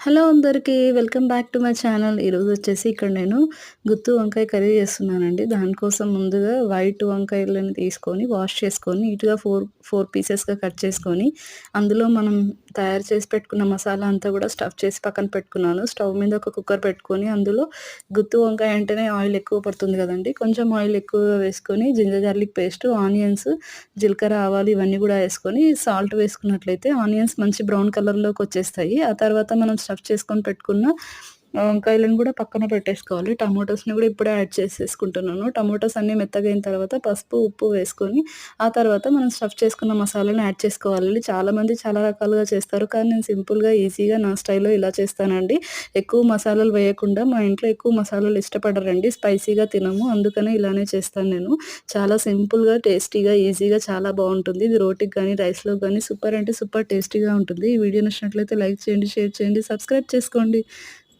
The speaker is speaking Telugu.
హలో అందరికీ. Welcome back to my channel. ఈరోజు వచ్చేసి ఇక్కడ నేను గుత్తు వంకాయ కర్రీ చేస్తున్నానండి. దానికోసం ముందుగా వైట్ వంకాయలను తీసుకొని వాష్ చేసుకొని నీట్‌గా 4 పీసెస్‌గా కట్ చేసుకొని, అందులో మనం తయారు చేసి పెట్టుకున్న మసాలా అంతా కూడా స్టఫ్ చేసి పక్కన పెట్టుకున్నాను. స్టవ్ మీద ఒక కుక్కర్ పెట్టుకొని అందులో గుత్తు వంకాయ అంటేనే ఆయిల్ ఎక్కువ పడుతుంది కదండీ! కొంచెం ఆయిల్ ఎక్కువగా వేసుకొని జింజర్ గార్లిక్ పేస్ట్, ఆనియన్స్, జీలకర్ర, ఆవాలు ఇవన్నీ కూడా వేసుకొని సాల్ట్ వేసుకున్నట్లయితే ఆనియన్స్ మంచి బ్రౌన్ కలర్‌లోకి వచ్చేస్తాయి. ఆ తర్వాత మనం స్టఫ్ చేసుకొని పెట్టుకున్న వంకాయలను కూడా పక్కన పెట్టేసుకోవాలి. టమాటోస్‌ని కూడా ఇప్పుడే యాడ్ చేసేసుకుంటున్నాను. టమాటోస్ అన్నీ మెత్తగా అయిన తర్వాత పసుపు, ఉప్పు వేసుకొని ఆ తర్వాత మనం స్టఫ్ చేసుకున్న మసాలాని యాడ్ చేసుకోవాలి. చాలామంది చాలా రకాలుగా చేస్తారు. కానీ నేను సింపుల్‌గా, ఈజీగా నా స్టైల్‌లో ఇలా చేస్తానండి. ఎక్కువ మసాలాలు వేయకుండా మా ఇంట్లో ఎక్కువ మసాలాలు ఇష్టపడరండి. స్పైసీగా తినము. అందుకనే ఇలానే చేస్తాను నేను. చాలా సింపుల్‌గా, టేస్టీగా, ఈజీగా చాలా బావుంటుంది. ఇది రోటికి గానీ, రైస్‌లో గానీ సూపర్ అంటే సూపర్ టేస్టీగా ఉంటుంది. ఈ వీడియో నచ్చినట్లయితే లైక్ చేయండి, షేర్ చేయండి, సబ్స్క్రైబ్ చేసుకోండి.